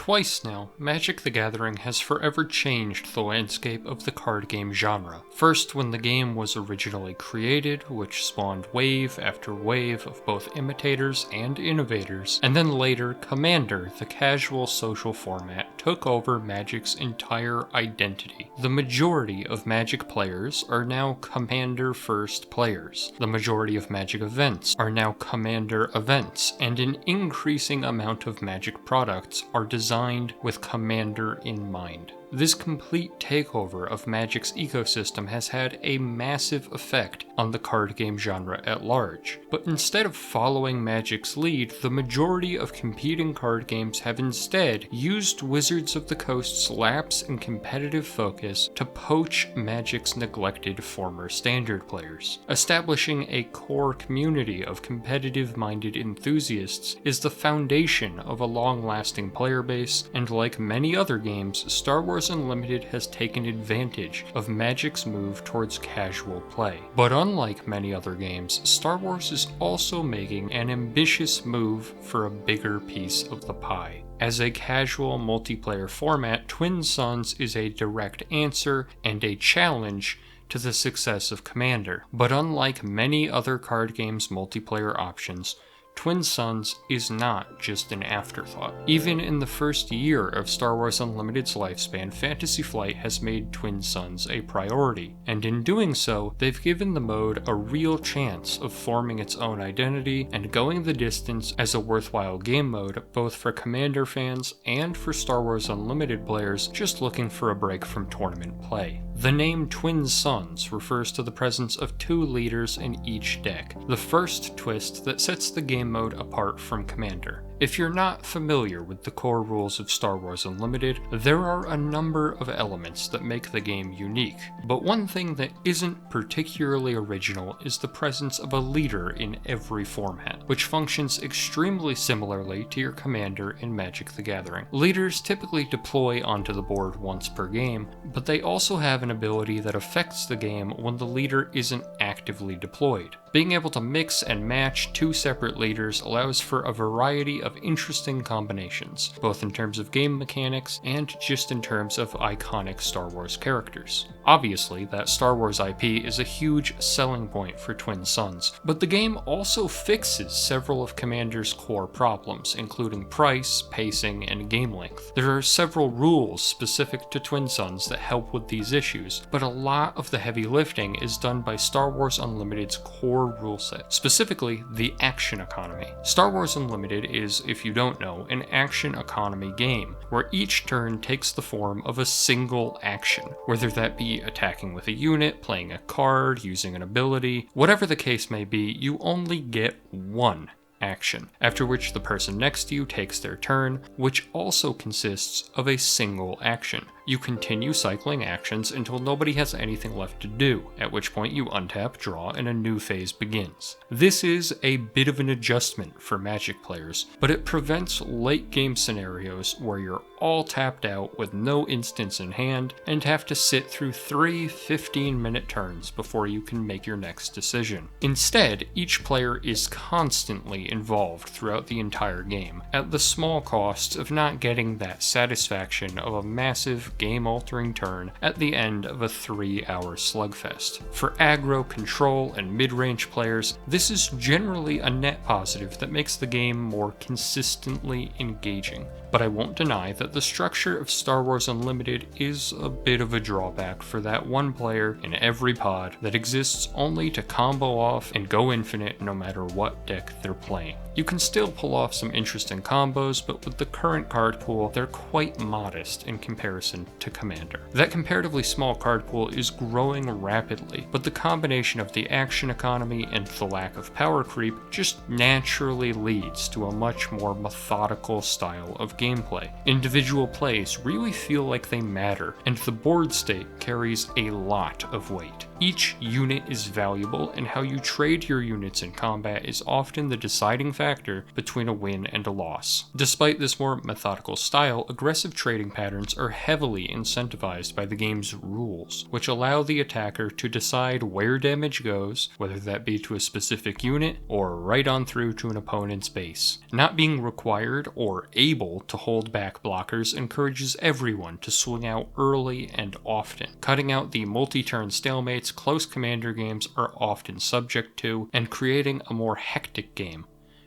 Twice now, Magic the Gathering has forever changed the landscape of the card game genre. First when the game was originally created, which spawned wave after wave of both imitators and innovators, and then later Commander, the casual social format, took over Magic's entire identity. The majority of Magic players are now Commander-first players. The majority of Magic events are now Commander events, and an increasing amount of Magic products are designed with Commander in mind. This complete takeover of Magic's ecosystem has had a massive effect on the card game genre at large. But instead of following Magic's lead, the majority of competing card games have instead used Wizards of the Coast's lapse in competitive focus to poach Magic's neglected former Standard players. Establishing a core community of competitive-minded enthusiasts is the foundation of a long-lasting player base, and like many other games, Star Wars Unlimited has taken advantage of Magic's move towards casual play. But unlike many other games, Star Wars is also making an ambitious move for a bigger piece of the pie. As a casual multiplayer format, Twin Suns is a direct answer and a challenge to the success of Commander. But unlike many other card games' multiplayer options, Twin Suns is not just an afterthought. Even in the first year of Star Wars Unlimited's lifespan, Fantasy Flight has made Twin Suns a priority, and in doing so, they've given the mode a real chance of forming its own identity and going the distance as a worthwhile game mode, both for Commander fans and for Star Wars Unlimited players just looking for a break from tournament play. The name Twin Suns refers to the presence of two leaders in each deck, the first twist that sets the game mode apart from Commander. If you're not familiar with the core rules of Star Wars Unlimited, there are a number of elements that make the game unique, but one thing that isn't particularly original is the presence of a leader in every format, which functions extremely similarly to your Commander in Magic the Gathering. Leaders typically deploy onto the board once per game, but they also have an ability that affects the game when the leader isn't actively deployed. Being able to mix and match two separate leaders allows for a variety of interesting combinations, both in terms of game mechanics and just in terms of iconic Star Wars characters. Obviously, that Star Wars IP is a huge selling point for Twin Suns, but the game also fixes several of Commander's core problems, including price, pacing, and game length. There are several rules specific to Twin Suns that help with these issues, but a lot of the heavy lifting is done by Star Wars Unlimited's core rule set, specifically the action economy. Star Wars Unlimited is, if you don't know, an action economy game, where each turn takes the form of a single action, whether that be attacking with a unit, playing a card, using an ability, whatever the case may be, you only get one action, after which the person next to you takes their turn, which also consists of a single action. You continue cycling actions until nobody has anything left to do, at which point you untap, draw, and a new phase begins. This is a bit of an adjustment for Magic players, but it prevents late game scenarios where you're all tapped out with no instants in hand and have to sit through 3 15-minute turns before you can make your next decision. Instead, each player is constantly involved throughout the entire game, at the small cost of not getting that satisfaction of a massive game-altering turn at the end of a 3-hour slugfest. For aggro, control, and mid-range players, this is generally a net positive that makes the game more consistently engaging. But I won't deny that the structure of Star Wars Unlimited is a bit of a drawback for that one player in every pod that exists only to combo off and go infinite no matter what deck they're playing. You can still pull off some interesting combos, but with the current card pool, they're quite modest in comparison to Commander. That comparatively small card pool is growing rapidly, but the combination of the action economy and the lack of power creep just naturally leads to a much more methodical style of gameplay. Individual plays really feel like they matter, and the board state carries a lot of weight. Each unit is valuable, and how you trade your units in combat is often the deciding factor between a win and a loss. Despite this more methodical style, aggressive trading patterns are heavily incentivized by the game's rules, which allow the attacker to decide where damage goes, whether that be to a specific unit or right on through to an opponent's base. Not being required or able to hold back blockers encourages everyone to swing out early and often, cutting out the multi-turn stalemates close commander games are often subject to, and creating a more hectic game,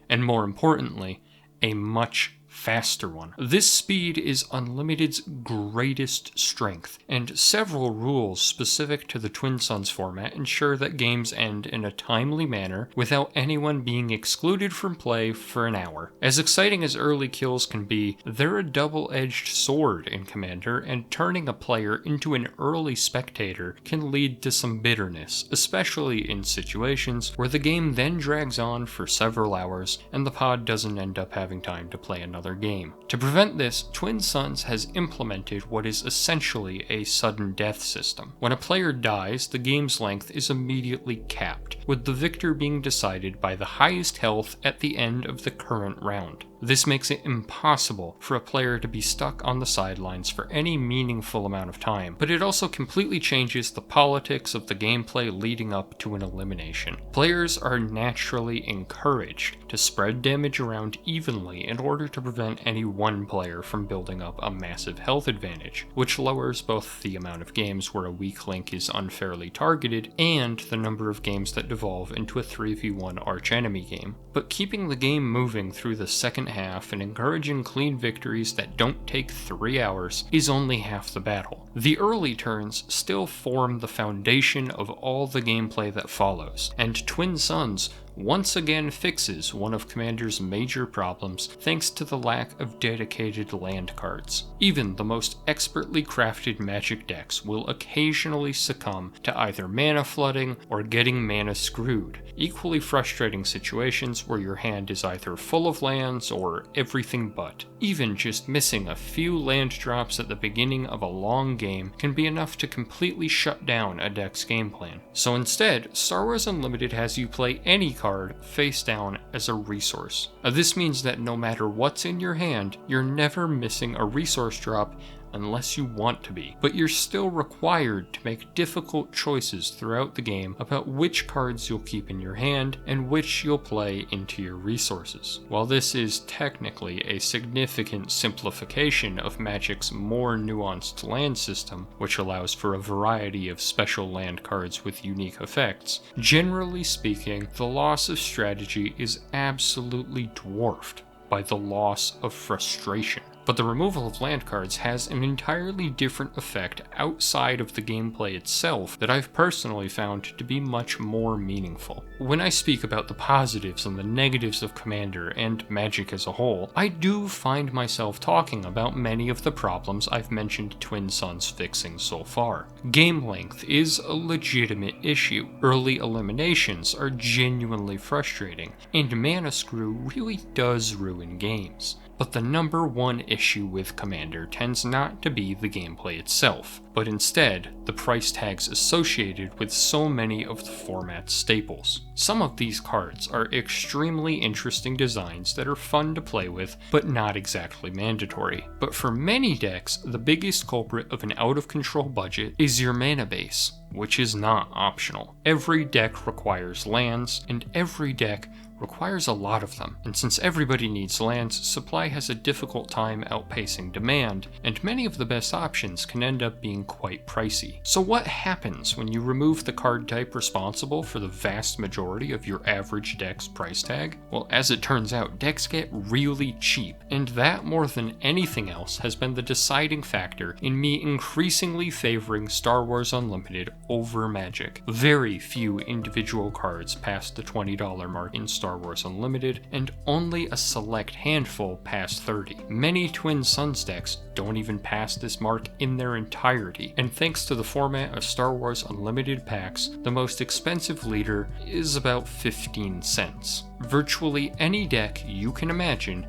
and more importantly, a much faster one. This speed is Unlimited's greatest strength, and several rules specific to the Twin Suns format ensure that games end in a timely manner without anyone being excluded from play for an hour. As exciting as early kills can be, they're a double-edged sword in Commander, and turning a player into an early spectator can lead to some bitterness, especially in situations where the game then drags on for several hours and the pod doesn't end up having time to play another game. To prevent this, Twin Suns has implemented what is essentially a sudden death system. When a player dies, the game's length is immediately capped, with the victor being decided by the highest health at the end of the current round. This makes it impossible for a player to be stuck on the sidelines for any meaningful amount of time, but it also completely changes the politics of the gameplay leading up to an elimination. Players are naturally encouraged to spread damage around evenly in order to prevent any one player from building up a massive health advantage, which lowers both the amount of games where a weak link is unfairly targeted and the number of games that devolve into a 3v1 archenemy game. But keeping the game moving through the second half and encouraging clean victories that don't take 3 hours is only half the battle. The early turns still form the foundation of all the gameplay that follows, and Twin Suns once again fixes one of Commander's major problems thanks to the lack of dedicated land cards. Even the most expertly crafted Magic decks will occasionally succumb to either mana flooding or getting mana screwed, equally frustrating situations where your hand is either full of lands or everything but. Even just missing a few land drops at the beginning of a long game can be enough to completely shut down a deck's game plan. So instead, Star Wars Unlimited has you play any card face down as a resource. This means that no matter what's in your hand, you're never missing a resource drop unless you want to be, but you're still required to make difficult choices throughout the game about which cards you'll keep in your hand and which you'll play into your resources. While this is technically a significant simplification of Magic's more nuanced land system, which allows for a variety of special land cards with unique effects, generally speaking, the loss of strategy is absolutely dwarfed by the loss of frustration. But the removal of land cards has an entirely different effect outside of the gameplay itself that I've personally found to be much more meaningful. When I speak about the positives and the negatives of Commander and Magic as a whole, I do find myself talking about many of the problems I've mentioned Twin Suns fixing so far. Game length is a legitimate issue, early eliminations are genuinely frustrating, and mana screw really does ruin games. But the number one issue with Commander tends not to be the gameplay itself, but instead the price tags associated with so many of the format's staples. Some of these cards are extremely interesting designs that are fun to play with, but not exactly mandatory. But for many decks, the biggest culprit of an out-of-control budget is your mana base, which is not optional. Every deck requires lands, and every deck requires a lot of them, and since everybody needs lands, supply has a difficult time outpacing demand, and many of the best options can end up being quite pricey. So what happens when you remove the card type responsible for the vast majority of your average deck's price tag? Well, as it turns out, decks get really cheap, and that more than anything else has been the deciding factor in me increasingly favoring Star Wars Unlimited over Magic. Very few individual cards pass the $20 mark in Star Wars Unlimited, and only a select handful pass 30. Many Twin Suns decks don't even pass this mark in their entirety, and thanks to the format of Star Wars Unlimited packs, the most expensive leader is about 15 cents. Virtually any deck you can imagine,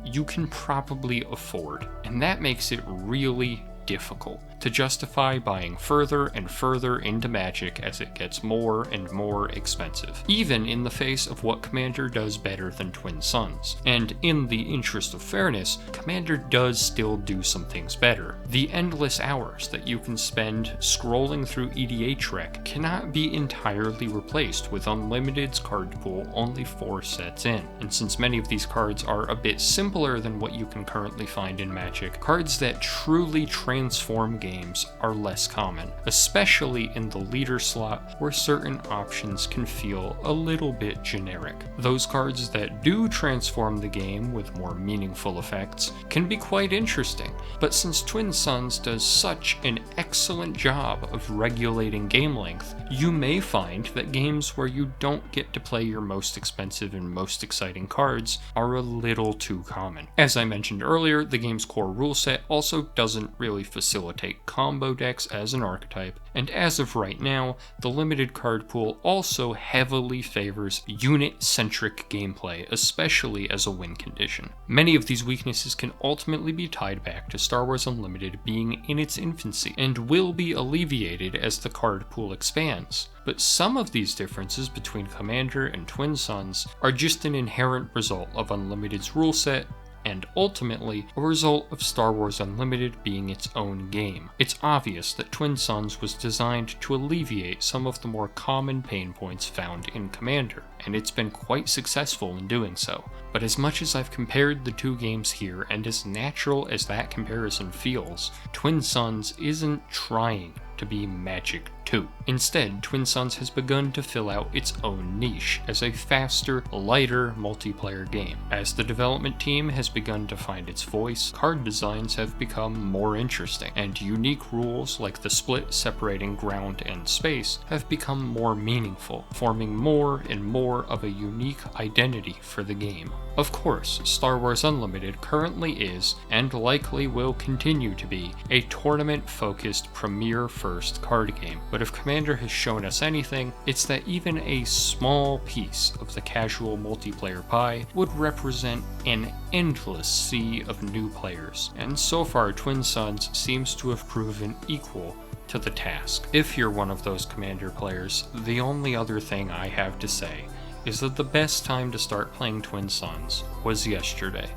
you can probably afford, and that makes it really difficult. to justify buying further and further into Magic as it gets more and more expensive, even in the face of what Commander does better than Twin Suns. And in the interest of fairness, Commander does still do some things better. The endless hours that you can spend scrolling through EDH Rec cannot be entirely replaced with Unlimited's card pool only 4 sets in, and since many of these cards are a bit simpler than what you can currently find in Magic, cards that truly transform games are less common, especially in the leader slot where certain options can feel a little bit generic. Those cards that do transform the game with more meaningful effects can be quite interesting, but since Twin Suns does such an excellent job of regulating game length, you may find that games where you don't get to play your most expensive and most exciting cards are a little too common. As I mentioned earlier, the game's core rule set also doesn't really facilitate combo decks as an archetype, and as of right now, the limited card pool also heavily favors unit-centric gameplay, especially as a win condition. Many of these weaknesses can ultimately be tied back to Star Wars Unlimited being in its infancy, and will be alleviated as the card pool expands. But some of these differences between Commander and Twin Suns are just an inherent result of Unlimited's rule set, and ultimately a result of Star Wars Unlimited being its own game. It's obvious that Twin Suns was designed to alleviate some of the more common pain points found in Commander, and it's been quite successful in doing so. But as much as I've compared the two games here, and as natural as that comparison feels, Twin Suns isn't trying to be Magic 2. Instead, Twin Suns has begun to fill out its own niche as a faster, lighter multiplayer game. As the development team has begun to find its voice, card designs have become more interesting, and unique rules like the split separating ground and space have become more meaningful, forming more and more of a unique identity for the game. Of course, Star Wars Unlimited currently is, and likely will continue to be, a tournament-focused premier-first card game, but if Commander has shown us anything, it's that even a small piece of the casual multiplayer pie would represent an endless sea of new players, and so far Twin Suns seems to have proven equal to the task. If you're one of those Commander players, the only other thing I have to say is that the best time to start playing Twin Suns was yesterday.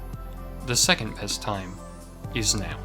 The second best time is now.